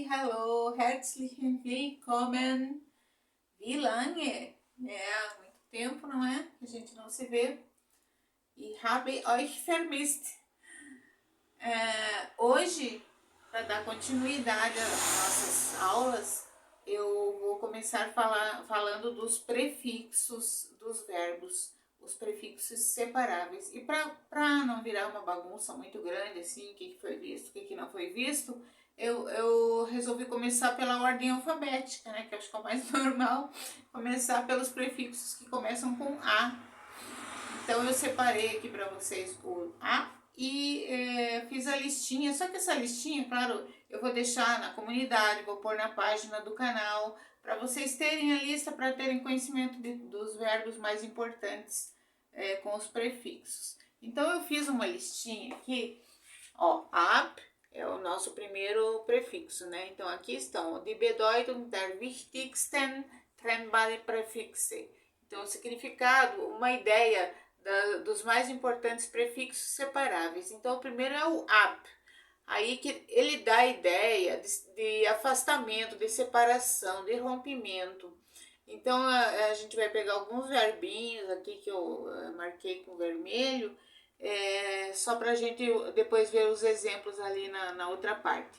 Hallo, herzlich willkommen. Wie lange? Há muito tempo, não é? Que a gente não se vê. E habe euch vermisst. Hoje, para dar continuidade às nossas aulas, eu vou começar falando dos prefixos dos verbos, os prefixos separáveis. E para não virar uma bagunça muito grande, assim, o que foi visto, o que não foi visto, eu resolvi começar pela ordem alfabética, né, que eu acho que é o mais normal, começar pelos prefixos que começam com A. Então eu separei aqui para vocês o A e fiz a listinha, só que essa listinha, claro, eu vou deixar na comunidade, vou pôr na página do canal, para vocês terem a lista, para terem conhecimento dos verbos mais importantes com os prefixos. Então eu fiz uma listinha aqui, ó, ab é o nosso primeiro prefixo, né? Então aqui estão die Bedeutung der wichtigsten trennbaren Präfixe. Então o significado, uma ideia dos mais importantes prefixos separáveis. Então o primeiro é o ab. Aí que ele dá a ideia de afastamento, de separação, de rompimento. Então a gente vai pegar alguns verbinhos aqui que eu marquei com vermelho, só para a gente depois ver os exemplos ali na outra parte.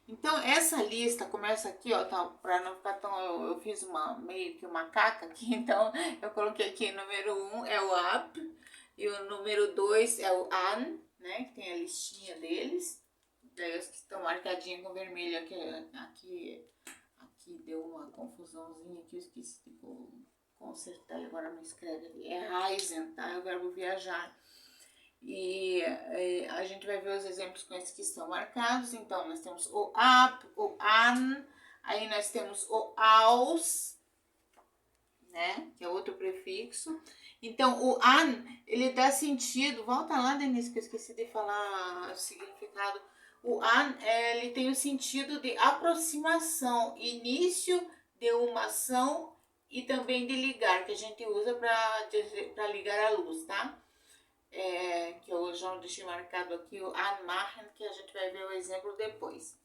Então essa lista começa aqui, ó, tá, para não ficar tão, eu fiz meio que uma caca aqui, então eu coloquei aqui número 1 é o ab e o número 2 é o an, né, que tem a listinha deles. Daí os que estão marcadinhos com vermelho aqui deu uma confusãozinha aqui, eu esqueci de consertar, agora não escreve ali. É reisen, tá? É o verbo viajar. E a gente vai ver os exemplos com esses que estão marcados. Então, nós temos o ab, o an, aí nós temos o aus, né? Que é outro prefixo. Então, o an, ele dá sentido, volta lá, Denise, que eu esqueci de falar o significado. O an, ele tem o sentido de aproximação, início de uma ação e também de ligar, que a gente usa para ligar a luz, tá? Que eu já deixei marcado aqui o anmachen, que a gente vai ver o exemplo depois.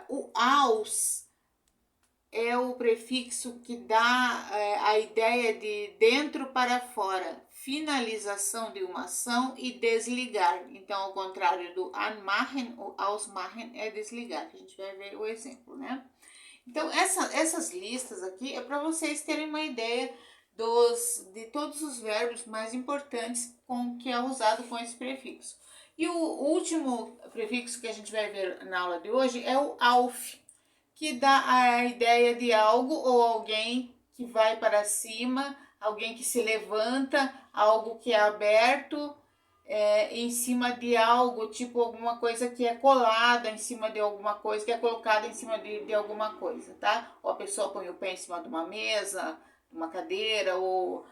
O aus é o prefixo que dá a ideia de dentro para fora, finalização de uma ação e desligar. Então, ao contrário do anmachen, o ausmachen é desligar, que a gente vai ver o exemplo, né? Então, essas listas aqui é para vocês terem uma ideia de todos os verbos mais importantes que é usado com esse prefixo. E o último prefixo que a gente vai ver na aula de hoje é o auf, que dá a ideia de algo ou alguém que vai para cima, alguém que se levanta, algo que é aberto em cima de algo, tipo alguma coisa que é colada em cima de alguma coisa, que é colocada em cima de alguma coisa, tá? Ou a pessoa põe o pé em cima de uma mesa, uma cadeira, ou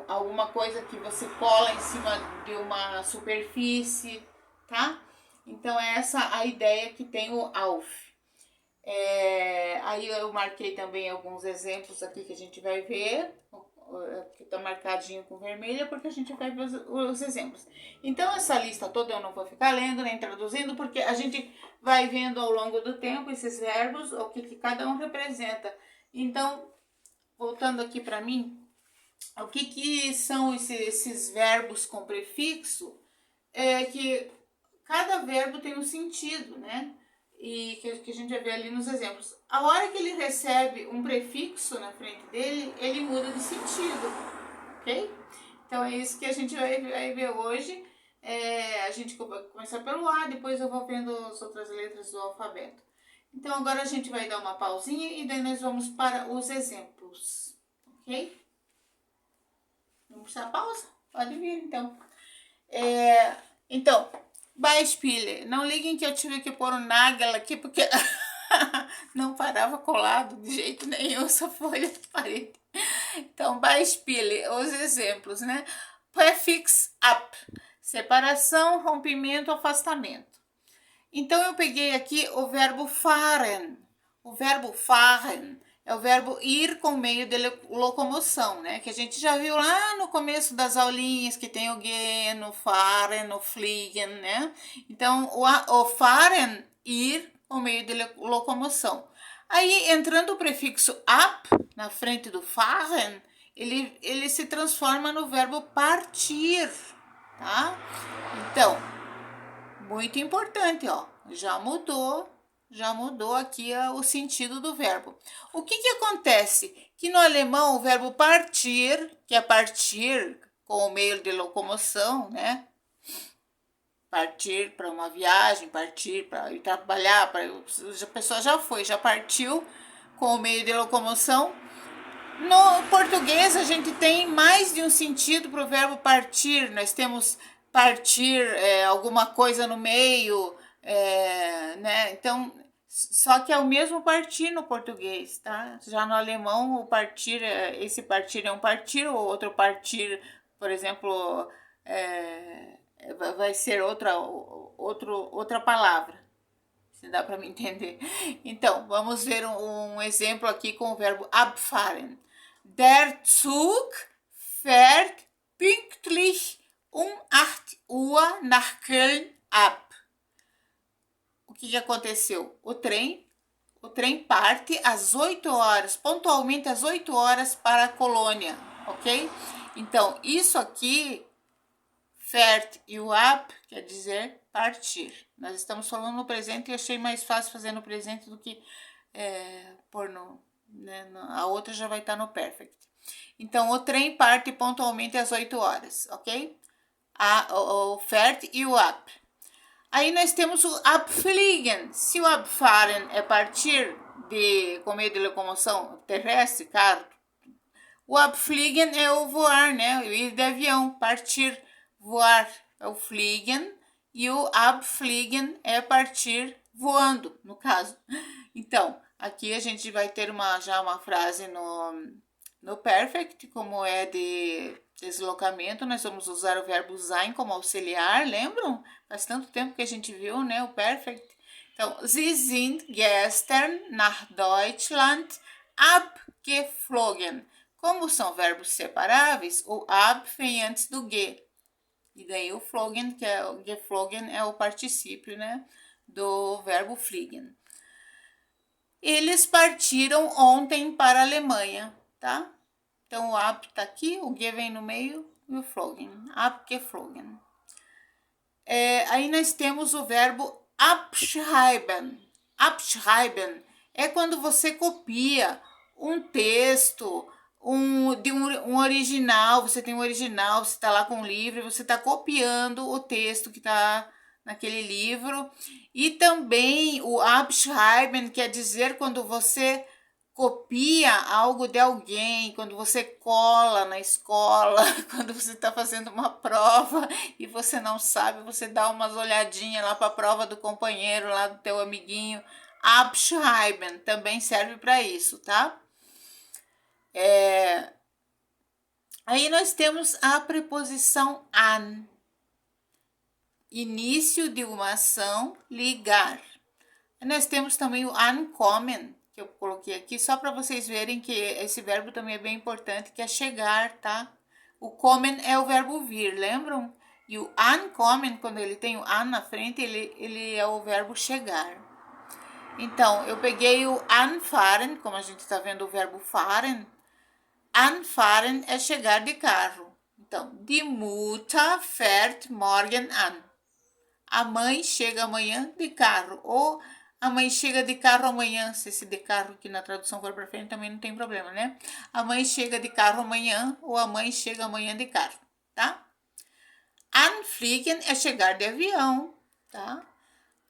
alguma coisa que você cola em cima de uma superfície, tá? Então é essa a ideia que tem o auf. Aí eu marquei também alguns exemplos aqui que a gente vai ver, que está marcadinho com vermelho, porque a gente vai ver os exemplos. Então essa lista toda eu não vou ficar lendo nem traduzindo, porque a gente vai vendo ao longo do tempo esses verbos, o que cada um representa. Então, voltando aqui para mim, o que são esses verbos com prefixo? É que cada verbo tem um sentido, né? E que a gente vai ver ali nos exemplos. A hora que ele recebe um prefixo na frente dele, ele muda de sentido, ok? Então é isso que a gente vai ver hoje. A gente vai começar pelo A, depois eu vou vendo as outras letras do alfabeto. Então agora a gente vai dar uma pausinha e daí nós vamos para os exemplos, ok? Vamos precisar pausa? Pode vir então. Então, Beispiele. Não liguem que eu tive que pôr o Nagel aqui porque não parava colado de jeito nenhum essa folha de parede. Então, Beispiele, os exemplos, né? Prefix up, separação, rompimento, afastamento. Então, eu peguei aqui o verbo fahren. O verbo fahren é o verbo ir com meio de locomoção, né? Que a gente já viu lá no começo das aulinhas, que tem o gehen, o fahren, o fliegen, né? Então, o fahren, ir com meio de locomoção. Aí, entrando o prefixo up na frente do fahren, ele se transforma no verbo partir, tá? Então, muito importante, ó, já mudou aqui o sentido do verbo. O que acontece? Que no alemão o verbo partir, que é partir com o meio de locomoção, né? Partir para uma viagem, partir para ir trabalhar, a pessoa já partiu com o meio de locomoção. No português a gente tem mais de um sentido para o verbo partir. Nós temos partir alguma coisa no meio, né? Então, só que é o mesmo partir no português, tá? Já no alemão o partir, esse partir é um partir, o outro partir, por exemplo, vai ser outra palavra. Se dá para me entender. Então, vamos ver um exemplo aqui com o verbo abfahren. Der Zug fährt pünktlich um 8 Uhr nach Köln ab. O que aconteceu? O trem parte às 8 horas, pontualmente às 8 horas para a Colônia, ok? Então, isso aqui, fährt e o ab, quer dizer partir. Nós estamos falando no presente e achei mais fácil fazer no presente do que pôr no... Né, a outra já vai estar no perfect. Então, o trem parte pontualmente às 8 horas, ok? O fährt e o ab. Aí nós temos o abfliegen. Se o abfahren é partir com meio de locomoção terrestre, carro, o abfliegen é o voar, né? O ir de avião, partir, voar é o fliegen, e o abfliegen é partir voando, no caso. Então, aqui a gente vai ter já uma frase no perfect, como é de deslocamento. Nós vamos usar o verbo sein como auxiliar, lembram? Faz tanto tempo que a gente viu, né, o perfect. Então, Sie sind gestern nach Deutschland abgeflogen. Como são verbos separáveis, o ab vem antes do ge. E daí o flogen, que é o geflogen, é o particípio, né, do verbo fliegen. Eles partiram ontem para a Alemanha, tá? Então o ab tá aqui, o ge vem no meio e o flogen, abgeflogen. Aí nós temos o verbo abschreiben. Abschreiben é quando você copia um texto, um original, você tem um original, você está lá com um livro, você está copiando o texto que está naquele livro. E também o abschreiben quer dizer quando você copia algo de alguém, quando você cola na escola, quando você está fazendo uma prova e você não sabe, você dá umas olhadinhas lá para a prova do companheiro, lá do teu amiguinho. Abschreiben também serve para isso, tá? Aí nós temos a preposição an. Início de uma ação, ligar. Nós temos também o ankommen, que eu coloquei aqui só para vocês verem que esse verbo também é bem importante, que é chegar, tá? O kommen é o verbo vir, lembram? E o ankommen, quando ele tem o an na frente, ele é o verbo chegar. Então, eu peguei o anfahren, como a gente está vendo o verbo fahren. Anfahren é chegar de carro. Então, die Mutter fährt morgen an. A mãe chega amanhã de carro. Ou a mãe chega de carro amanhã. Se esse de carro aqui na tradução for para frente também não tem problema, né? A mãe chega de carro amanhã ou a mãe chega amanhã de carro, tá? Anfliegen é chegar de avião, tá?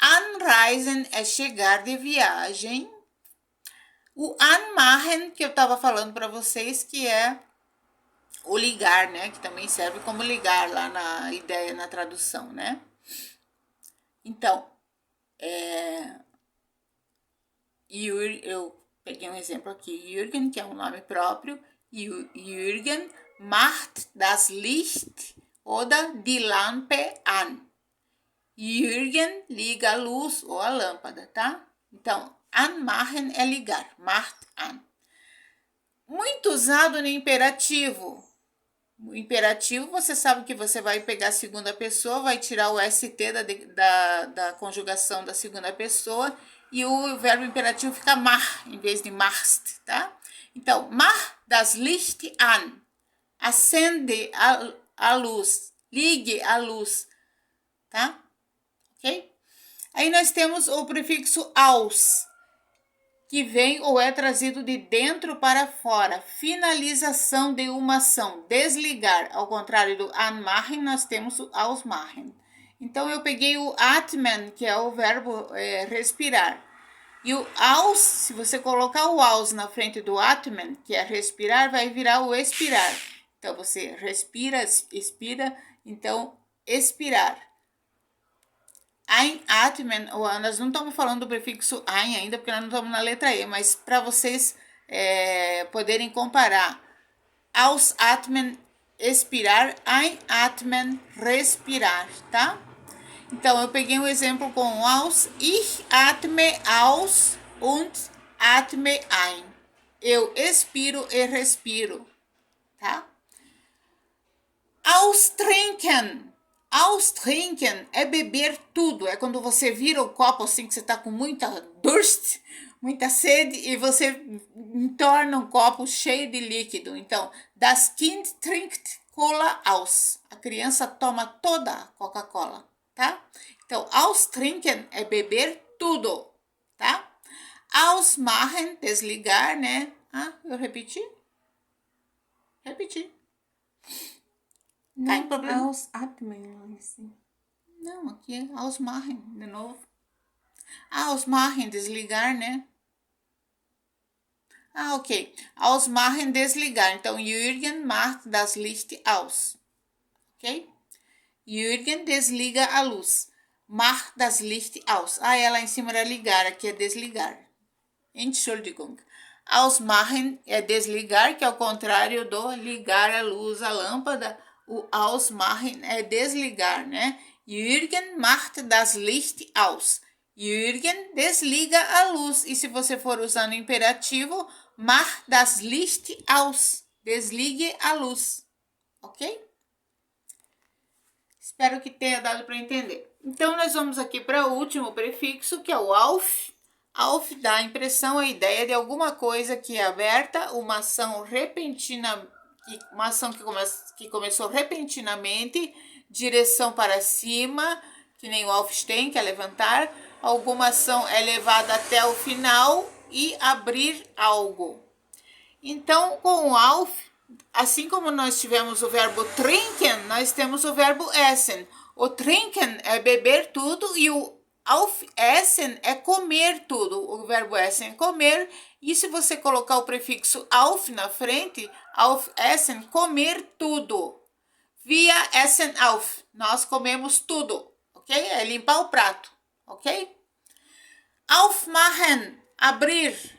Anreisen é chegar de viagem. O anmachen, que eu estava falando para vocês, que é o ligar, né? Que também serve como ligar lá na ideia, na tradução, né? Então, eu peguei um exemplo aqui, Jürgen, que é um nome próprio. Jürgen macht das Licht oder die Lampe an. Jürgen liga a luz ou a lâmpada, tá? Então, anmachen é ligar, macht an. muito usado no imperativo. O imperativo, você sabe que você vai pegar a segunda pessoa, vai tirar o ST da conjugação da segunda pessoa e o verbo imperativo fica mach em vez de machst, tá? Então, mach das Licht an. Acende a luz. Ligue a luz, tá? Ok? Aí nós temos o prefixo aus, que vem ou é trazido de dentro para fora. Finalização de uma ação. Desligar. Ao contrário do anmachen, nós temos o ausmachen. Então, eu peguei o atmen, que é o verbo respirar. E o aus, se você colocar o aus na frente do atmen, que é respirar, vai virar o expirar. Então, você respira, expira. Então, expirar. Einatmen, nós não estamos falando do prefixo ein ainda, porque nós não estamos na letra E, mas para vocês poderem comparar. Ausatmen, expirar, einatmen, respirar, tá? Então, eu peguei um exemplo com aus. Ich atme aus und atme ein. Eu expiro e respiro, tá? Austrinken. Austrinken é beber tudo. É quando você vira o copo assim que você está com muita Durst, muita sede, e você torna um copo cheio de líquido. Então, das Kind trinkt Cola aus. A criança toma toda a Coca-Cola, tá? Então, austrinken é beber tudo, tá? Ausmachen, desligar, né? Eu repeti? Repeti. Tá em problema? Ausatmen, assim. Não, aqui é ausmachen, de novo. Ausmachen, desligar, né? Ok. Ausmachen, desligar. Então, Jürgen macht das Licht aus. Ok? Jürgen desliga a luz. Macht das Licht aus. Ela em cima era ligar, aqui é desligar. Entschuldigung. Ausmachen é desligar, que é o contrário do ligar a luz, a lâmpada. O ausmachen é desligar, né? Jürgen macht das Licht aus. Jürgen desliga a luz. E se você for usando o imperativo, macht das Licht aus. Desligue a luz. Ok? Espero que tenha dado para entender. Então, nós vamos aqui para o último prefixo, que é o auf. Auf dá a impressão, a ideia de alguma coisa que é aberta, uma ação repentina, uma ação que começou repentinamente, direção para cima, que nem o Aufstehen, que é levantar. Alguma ação é levada até o final e abrir algo. Então, com o auf, assim como nós tivemos o verbo trinken, nós temos o verbo essen. O trinken é beber tudo e o aufessen é comer tudo. O verbo essen é comer. E se você colocar o prefixo auf na frente, aufessen, comer tudo. Wir essen auf. Nós comemos tudo, ok? É limpar o prato, ok? Aufmachen, abrir.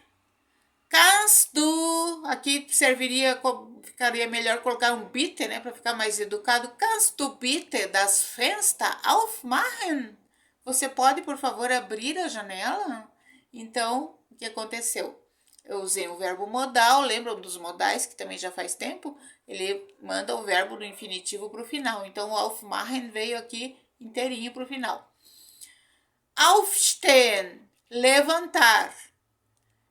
Kannst du, aqui ficaria melhor colocar um bitte, né, para ficar mais educado. Kannst du bitte das Fenster aufmachen? Você pode, por favor, abrir a janela? Então, o que aconteceu? Eu usei o verbo modal, lembram dos modais, que também já faz tempo? Ele manda o verbo do infinitivo para o final. Então, o aufmachen veio aqui inteirinho para o final. Aufstehen, levantar.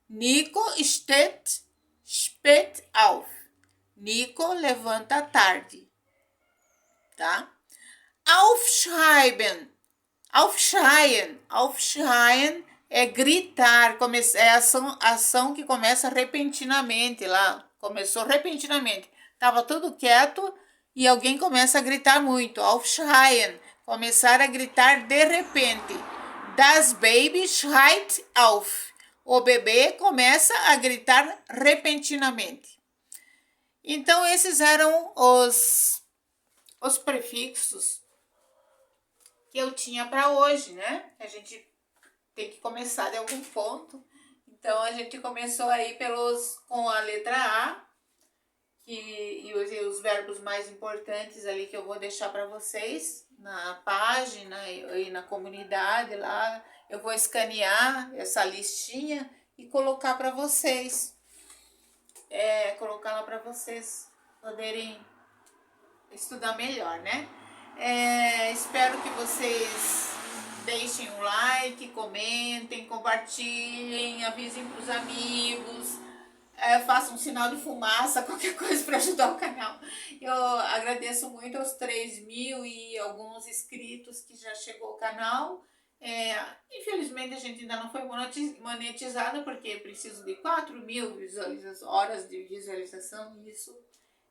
Nico steht spät auf. Nico levanta tarde, tá? Aufschreiben. Aufschreien. Aufschreien é gritar, é ação que começa repentinamente lá. Começou repentinamente. Tava tudo quieto e alguém começa a gritar muito. Aufschreien. Começar a gritar de repente. Das Baby schreit auf. O bebê começa a gritar repentinamente. Então, esses eram os prefixos que eu tinha para hoje, né? A gente tem que começar de algum ponto. Então, a gente começou aí com a letra A, e os verbos mais importantes ali que eu vou deixar para vocês na página e na comunidade lá. Eu vou escanear essa listinha e colocar para vocês. colocar lá para vocês poderem estudar melhor, né? Espero que vocês deixem um like, comentem, compartilhem, avisem para os amigos, façam um sinal de fumaça, qualquer coisa para ajudar o canal. Eu agradeço muito aos 3.000 e alguns inscritos que já chegou ao canal. Infelizmente a gente ainda não foi monetizada porque preciso de 4.000 horas de visualização e isso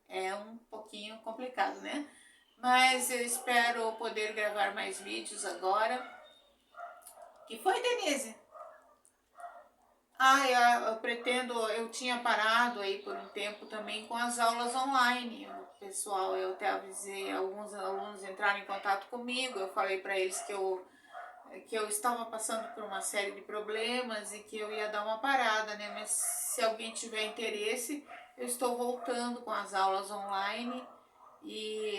é um pouquinho complicado, né? Mas eu espero poder gravar mais vídeos agora. Que foi, Denise? Eu tinha parado aí por um tempo também com as aulas online. O pessoal, eu até avisei, alguns alunos entraram em contato comigo, eu falei para eles que eu estava passando por uma série de problemas e que eu ia dar uma parada, né? Mas se alguém tiver interesse, eu estou voltando com as aulas online e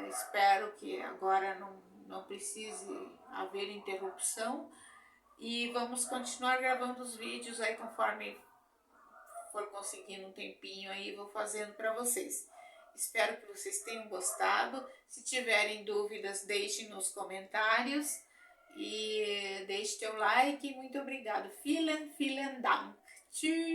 espero que agora não precise haver interrupção e vamos continuar gravando os vídeos aí conforme for conseguindo um tempinho aí, vou fazendo para vocês. Espero que vocês tenham gostado. Se tiverem dúvidas, deixem nos comentários. E deixe teu like. Muito obrigado. Vielen Dank. Tschüss.